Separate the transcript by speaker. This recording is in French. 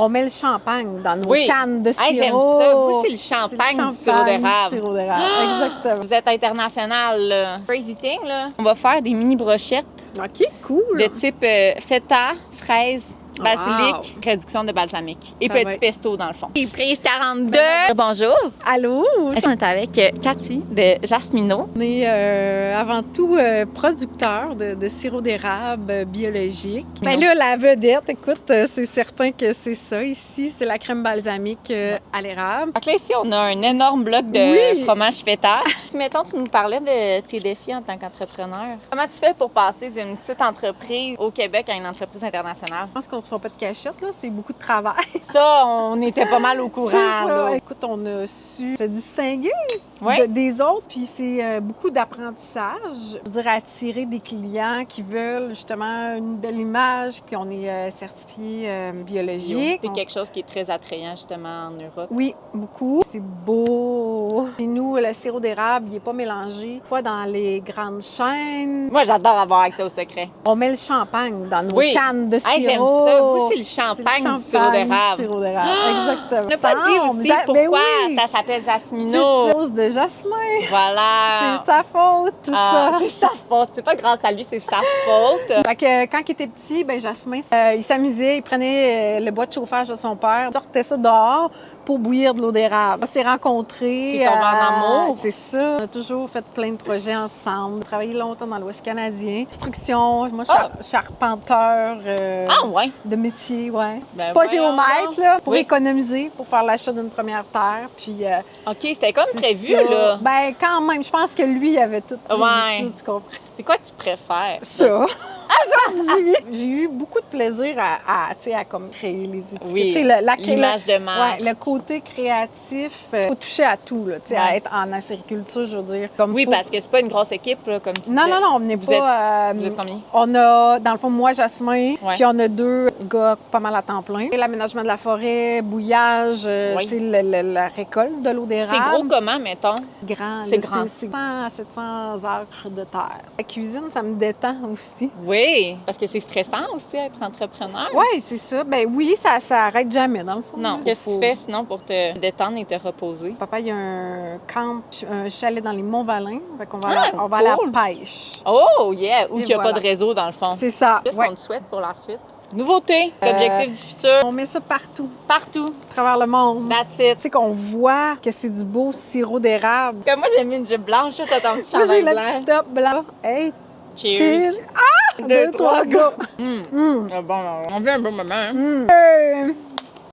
Speaker 1: On met le champagne dans nos
Speaker 2: Oui.
Speaker 1: cannes de sirop.
Speaker 2: Hey, j'aime ça. Vous, c'est le champagne du sirop d'érable.
Speaker 1: Sirop d'érable, exactement.
Speaker 2: Vous êtes international, là. Crazy thing, là. On va faire des mini brochettes
Speaker 1: OK, cool.
Speaker 2: de type feta, fraise, basilic, réduction de balsamique. Et
Speaker 1: Ça
Speaker 2: petit
Speaker 1: va être-
Speaker 2: pesto, dans le fond. Et prise 42. Bonjour.
Speaker 1: Allô?
Speaker 2: On est avec Cathy de Jasmino.
Speaker 1: On est avant tout producteur de sirop d'érable biologique. Ben là, la vedette, écoute, c'est certain que c'est ça ici. C'est la crème balsamique à l'érable.
Speaker 2: Donc là, ici, on a un énorme bloc de
Speaker 1: Oui.
Speaker 2: fromage feta. Mettons, tu nous parlais de tes défis en tant qu'entrepreneur. Comment tu fais pour passer d'une petite entreprise au Québec à une entreprise internationale?
Speaker 1: Je pense qu'on ne se fait pas de cachette, là. C'est beaucoup de travail.
Speaker 2: Ça, on était pas mal au courant.
Speaker 1: C'est ça.
Speaker 2: Là.
Speaker 1: Écoute, on a su se distinguer
Speaker 2: Ouais.
Speaker 1: des autres, puis c'est beaucoup d'apprentissage. Je veux dire, attirer des clients qui veulent justement une belle image, puis on est certifié biologique.
Speaker 2: C'est quelque chose qui est très attrayant, justement, en Europe.
Speaker 1: Oui, beaucoup. C'est beau. Chez nous, le sirop d'érable, il n'est pas mélangé. Des fois, dans les grandes chaînes,
Speaker 2: Moi, j'adore avoir accès au secret.
Speaker 1: on met le champagne dans nos
Speaker 2: Oui.
Speaker 1: cannes de sirop.
Speaker 2: Hey, j'aime ça. Vous, c'est le champagne du sirop d'érable.
Speaker 1: Sirop d'érable, exactement.
Speaker 2: On n'a pas dit aussi
Speaker 1: Ben
Speaker 2: pourquoi
Speaker 1: oui.
Speaker 2: ça s'appelle
Speaker 1: C'est
Speaker 2: Jasmino.
Speaker 1: sauce de jasmin.
Speaker 2: Voilà.
Speaker 1: C'est sa faute, tout
Speaker 2: Ah,
Speaker 1: ça.
Speaker 2: c'est sa faute. C'est pas grâce à lui, c'est sa faute.
Speaker 1: Fait que quand il était petit, ben Jasmin, il s'amusait, il prenait le bois de chauffage de son père, il sortait ça dehors pour bouillir de l'eau d'érable. On s'est rencontrés.
Speaker 2: T'es tombé en amour.
Speaker 1: C'est ça. On a toujours fait plein de projets ensemble. On a travaillé longtemps dans l'Ouest canadien. Construction, moi, charpenteur
Speaker 2: Ah, ouais.
Speaker 1: de métier, ouais.
Speaker 2: Ben
Speaker 1: Pas
Speaker 2: voyons
Speaker 1: géomètre,
Speaker 2: donc.
Speaker 1: là, pour
Speaker 2: Oui.
Speaker 1: économiser, pour faire l'achat d'une première terre. Puis,
Speaker 2: OK, c'était comme
Speaker 1: c'est
Speaker 2: prévu,
Speaker 1: ça.
Speaker 2: là.
Speaker 1: Ben, quand même, je pense que lui, il avait tout prévu
Speaker 2: Ouais.
Speaker 1: ça, tu comprends?
Speaker 2: C'est quoi que tu préfères?
Speaker 1: Ça. Aujourd'hui, j'ai eu beaucoup de plaisir à comme créer les étiquettes.
Speaker 2: Oui,
Speaker 1: Tu sais,
Speaker 2: l'image de marque.
Speaker 1: Ouais, le côté créatif, faut toucher à tout, là, tu sais, à
Speaker 2: Ouais.
Speaker 1: être en acériculture, je veux dire. Comme
Speaker 2: Oui,
Speaker 1: faut-
Speaker 2: parce que c'est pas une grosse équipe, là, comme tu
Speaker 1: Non,
Speaker 2: disais.
Speaker 1: non, non, on n'est
Speaker 2: Vous
Speaker 1: pas...
Speaker 2: Vous êtes combien?
Speaker 1: On a, dans le fond, moi, Jasmin,
Speaker 2: Ouais.
Speaker 1: puis on a 2 gars pas mal à temps plein. L'aménagement de la forêt, bouillage,
Speaker 2: Oui.
Speaker 1: tu sais, la récolte de l'eau d'érable.
Speaker 2: C'est gros comment, mettons?
Speaker 1: Grand.
Speaker 2: C'est
Speaker 1: là,
Speaker 2: grand.
Speaker 1: C'est 100 à 700 acres de terre. La cuisine, ça me détend aussi.
Speaker 2: Oui, parce que c'est stressant aussi, être entrepreneur.
Speaker 1: Oui, c'est ça. Ben oui, ça arrête jamais, dans le fond.
Speaker 2: Non. Qu'est-ce que tu fais sinon pour te détendre et te reposer?
Speaker 1: Papa, il y a un camp, un chalet dans les Monts-Valin. Fait qu'on va,
Speaker 2: Ah,
Speaker 1: on va aller à
Speaker 2: cool.
Speaker 1: la pêche.
Speaker 2: Oh, yeah! Ou
Speaker 1: Et
Speaker 2: qu'il n'y a
Speaker 1: voilà.
Speaker 2: pas de réseau, dans le fond.
Speaker 1: C'est ça.
Speaker 2: Qu'est-ce
Speaker 1: Ouais.
Speaker 2: qu'on te souhaite pour la suite? Nouveauté, objectif du futur,
Speaker 1: On met ça partout,
Speaker 2: partout.
Speaker 1: à travers le monde.
Speaker 2: That's it.
Speaker 1: Tu sais qu'on voit que c'est du beau sirop d'érable.
Speaker 2: Comme moi, j'ai mis une jupe blanche, toi, t'as ton petit
Speaker 1: Moi, j'ai
Speaker 2: chandail
Speaker 1: le
Speaker 2: blanc.
Speaker 1: petit top blanc. Hey,
Speaker 2: Cheers.
Speaker 1: cheers. Ah! 2, 3, go.
Speaker 2: Ah bon, on vit un bon moment. Hein?